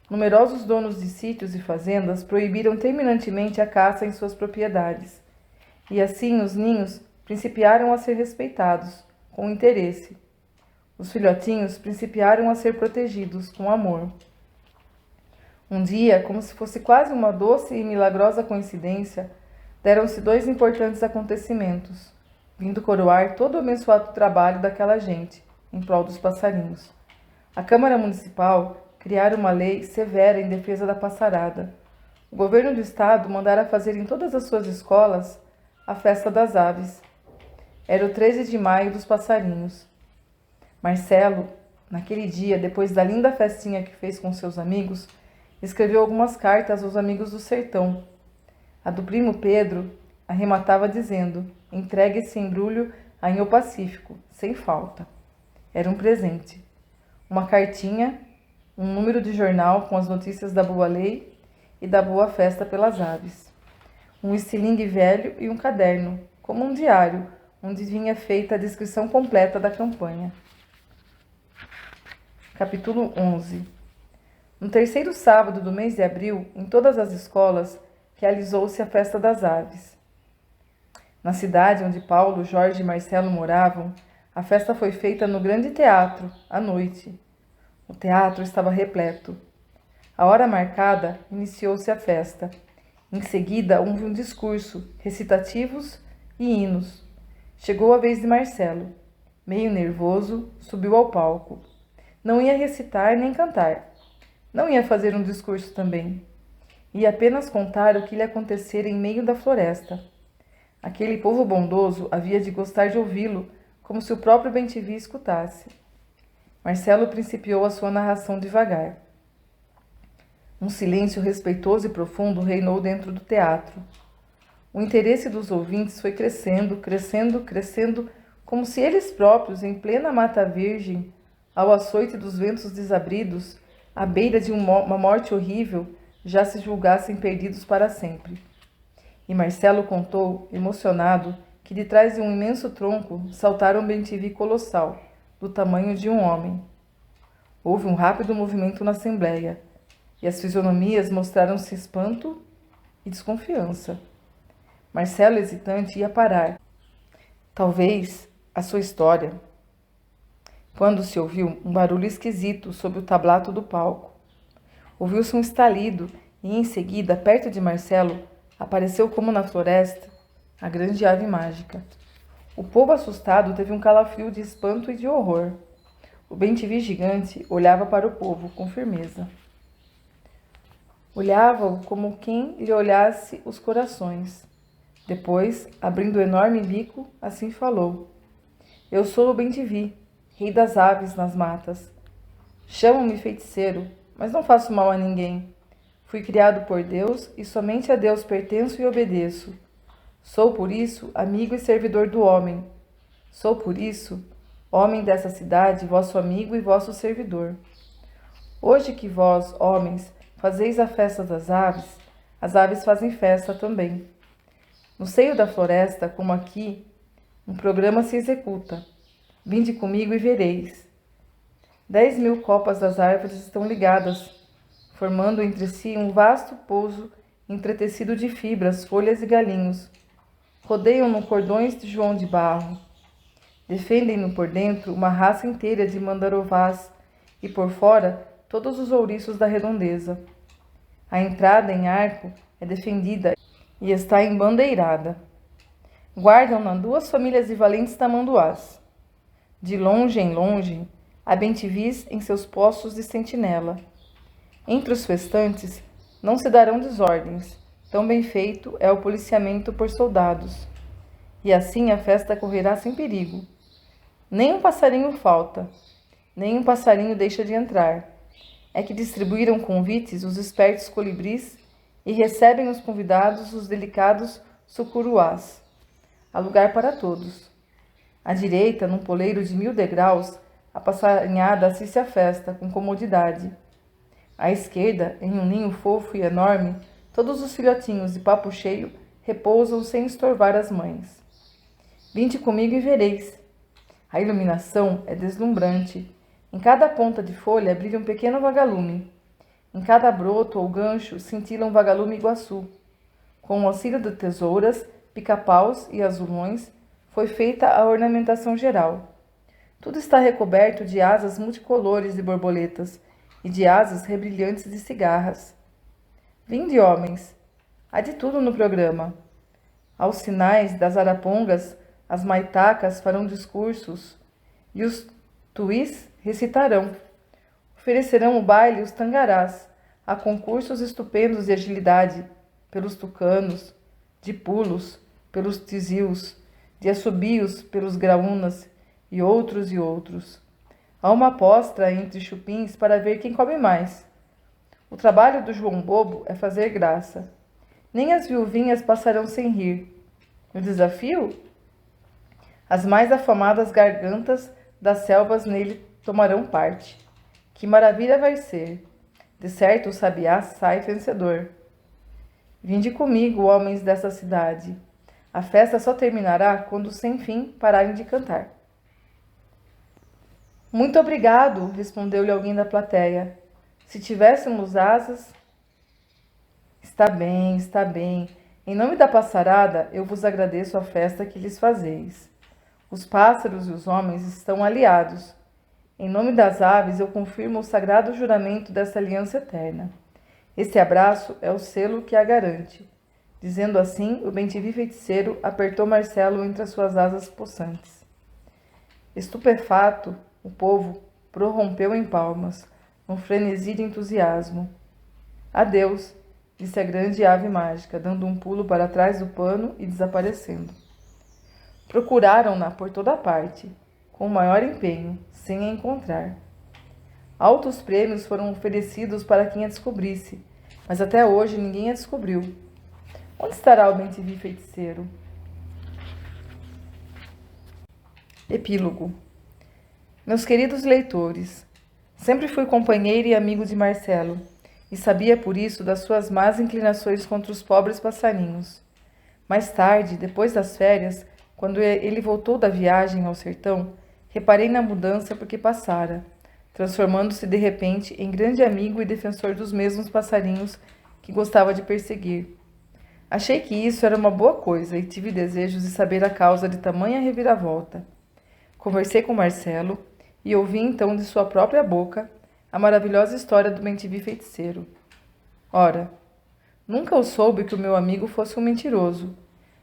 Numerosos donos de sítios e fazendas proibiram terminantemente a caça em suas propriedades. E assim os ninhos principiaram a ser respeitados, com interesse. Os filhotinhos principiaram a ser protegidos, com amor. Um dia, como se fosse quase uma doce e milagrosa coincidência, deram-se 2 importantes acontecimentos, vindo coroar todo o abençoado trabalho daquela gente, em prol dos passarinhos. A Câmara Municipal criara uma lei severa em defesa da passarada. O governo do estado mandara fazer em todas as suas escolas a festa das aves. Era o 13 de maio dos passarinhos. Marcelo, naquele dia, depois da linda festinha que fez com seus amigos, escreveu algumas cartas aos amigos do sertão, A do primo Pedro arrematava dizendo: entregue esse embrulho a Inho Pacífico, sem falta. Era um presente. Uma cartinha, um número de jornal com as notícias da boa lei e da boa festa pelas aves. Um estilingue velho e um caderno, como um diário, onde vinha feita a descrição completa da campanha. Capítulo 11. No terceiro sábado do mês de abril, em todas as escolas, realizou-se a festa das aves. Na cidade onde Paulo, Jorge e Marcelo moravam, a festa foi feita no grande teatro, à noite. O teatro estava repleto. A hora marcada, iniciou-se a festa. Em seguida, houve um discurso, recitativos e hinos. Chegou a vez de Marcelo. Meio nervoso, subiu ao palco. Não ia recitar nem cantar. Não ia fazer um discurso também. Ia apenas contar o que lhe acontecera em meio da floresta. Aquele povo bondoso havia de gostar de ouvi-lo, como se o próprio bem-te-vi escutasse. Marcelo principiou a sua narração devagar. Um silêncio respeitoso e profundo reinou dentro do teatro. O interesse dos ouvintes foi crescendo, crescendo, crescendo, como se eles próprios, em plena mata virgem, ao açoite dos ventos desabridos, à beira de uma morte horrível, já se julgassem perdidos para sempre. E Marcelo contou, emocionado, que de trás de um imenso tronco saltara um bem-te-vi colossal, do tamanho de um homem. Houve um rápido movimento na assembleia, e as fisionomias mostraram-se espanto e desconfiança. Marcelo, hesitante, ia parar. Talvez a sua história. Quando se ouviu um barulho esquisito sob o tablato do palco. Ouviu-se um estalido e, em seguida, perto de Marcelo, apareceu como na floresta a grande ave mágica. O povo assustado teve um calafrio de espanto e de horror. O bem-te-vi gigante olhava para o povo com firmeza. Olhava-o como quem lhe olhasse os corações. Depois, abrindo o enorme bico, assim falou: Eu sou o bem-te-vi, rei das aves nas matas. Chamam-me feiticeiro, mas não faço mal a ninguém. Fui criado por Deus e somente a Deus pertenço e obedeço. Sou, por isso, amigo e servidor do homem. Sou, por isso, homem dessa cidade, vosso amigo e vosso servidor. Hoje que vós, homens, fazeis a festa das aves, as aves fazem festa também. No seio da floresta, como aqui, um programa se executa. Vinde comigo e vereis. 10.000 copas das árvores estão ligadas, formando entre si um vasto pouso entretecido de fibras, folhas e galinhos. Rodeiam-no cordões de João de barro. Defendem-no por dentro uma raça inteira de mandarovás e por fora todos os ouriços da redondeza. A entrada em arco é defendida e está embandeirada. Guardam-na 2 famílias de valentes tamanduás. De longe em longe, há bem-te-vis em seus postos de sentinela. Entre os festantes não se darão desordens, tão bem feito é o policiamento por soldados. E assim a festa correrá sem perigo. Nem um passarinho falta, nem um passarinho deixa de entrar. É que distribuíram convites os espertos colibris e recebem os convidados os delicados sucuruás. Há lugar para todos. À direita, num poleiro de 1000 degraus, a passarinhada assiste à festa com comodidade. À esquerda, em um ninho fofo e enorme, todos os filhotinhos de papo cheio repousam sem estorvar as mães. Vinde comigo e vereis. A iluminação é deslumbrante. Em cada ponta de folha brilha um pequeno vagalume. Em cada broto ou gancho cintila um vagalume iguaçu. Com o auxílio de tesouras, pica-paus e azulões, foi feita a ornamentação geral. Tudo está recoberto de asas multicolores de borboletas e de asas rebrilhantes de cigarras. Vinde, homens! Há de tudo no programa. Aos sinais das arapongas, as maitacas farão discursos e os tuís recitarão. Oferecerão o baile os tangarás, a concursos estupendos de agilidade, pelos tucanos, de pulos, pelos tizios, de assobios pelos graúnas e outros. Há uma aposta entre chupins para ver quem come mais. O trabalho do João Bobo é fazer graça. Nem as viuvinhas passarão sem rir. No desafio, as mais afamadas gargantas das selvas nele tomarão parte. Que maravilha vai ser! De certo o sabiá sai vencedor. Vinde comigo, homens dessa cidade. A festa só terminará quando sem fim pararem de cantar. Muito obrigado, respondeu-lhe alguém da plateia. Se tivéssemos asas... Está bem, está bem. Em nome da passarada, eu vos agradeço a festa que lhes fazeis. Os pássaros e os homens estão aliados. Em nome das aves, eu confirmo o sagrado juramento dessa aliança eterna. Esse abraço é o selo que a garante. Dizendo assim, o bem-te-vi feiticeiro apertou Marcelo entre as suas asas possantes. Estupefato, o povo prorrompeu em palmas, num frenesi de entusiasmo. Adeus, disse a grande ave mágica, dando um pulo para trás do pano e desaparecendo. Procuraram-na por toda parte, com o maior empenho, sem a encontrar. Altos prêmios foram oferecidos para quem a descobrisse, mas até hoje ninguém a descobriu. Onde estará o bem-te-vi feiticeiro? Epílogo. Meus queridos leitores, sempre fui companheiro e amigo de Marcelo, e sabia por isso das suas más inclinações contra os pobres passarinhos. Mais tarde, depois das férias, quando ele voltou da viagem ao sertão, reparei na mudança por que passara, transformando-se de repente em grande amigo e defensor dos mesmos passarinhos que gostava de perseguir. Achei que isso era uma boa coisa e tive desejos de saber a causa de tamanha reviravolta. Conversei com Marcelo e ouvi então de sua própria boca a maravilhosa história do bem-te-vi feiticeiro. Ora, nunca eu soube que o meu amigo fosse um mentiroso,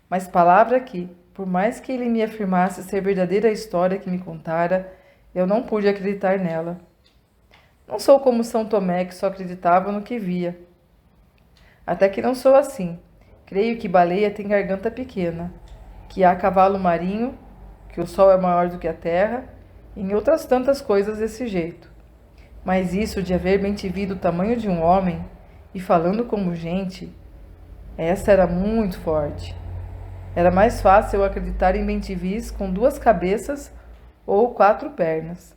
mas palavra que, por mais que ele me afirmasse ser verdadeira a história que me contara, eu não pude acreditar nela. Não sou como São Tomé, que só acreditava no que via. Até que não sou assim. Creio que baleia tem garganta pequena, que há cavalo marinho, que o sol é maior do que a terra, e em outras tantas coisas desse jeito. Mas isso de haver bem-te-vi do tamanho de um homem, e falando como gente, essa era muito forte. Era mais fácil eu acreditar em bem-te-vis com 2 cabeças ou 4 pernas.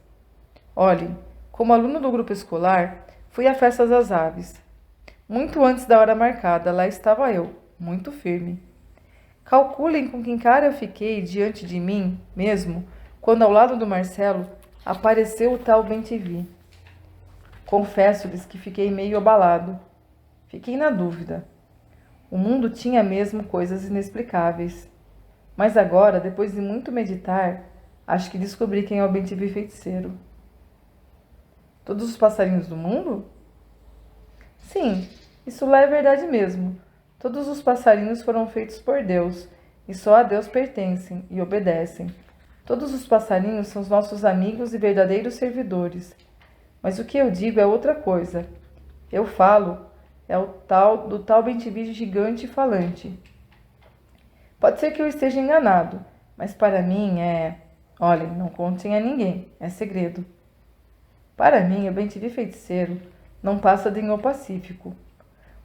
Olhem, como aluno do grupo escolar, fui à festa das aves. Muito antes da hora marcada, lá estava eu, muito firme. Calculem com que cara eu fiquei diante de mim mesmo, quando ao lado do Marcelo apareceu o tal bem-te-vi. Confesso-lhes que fiquei meio abalado. Fiquei na dúvida. O mundo tinha mesmo coisas inexplicáveis. Mas agora, depois de muito meditar, acho que descobri quem é o bem-te-vi feiticeiro. Todos os passarinhos do mundo? Sim, isso lá é verdade mesmo. Todos os passarinhos foram feitos por Deus, e só a Deus pertencem e obedecem. Todos os passarinhos são os nossos amigos e verdadeiros servidores. Mas o que eu digo é outra coisa. Eu falo do tal bem-te-vi gigante e falante. Pode ser que eu esteja enganado, mas para mim é... Olhem, não contem a ninguém, é segredo. Para mim, o bem-te-vi feiticeiro não passa de Inho Pacífico.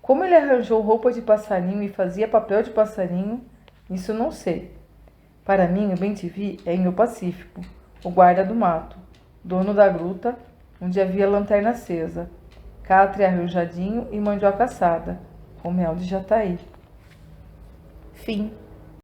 Como ele arranjou roupa de passarinho e fazia papel de passarinho, isso não sei. Para mim, o bem-te-vi é Inho Pacífico, o guarda do mato, dono da gruta, onde havia lanterna acesa, catre arranjadinho e mandioca assada, com mel de jataí. Fim.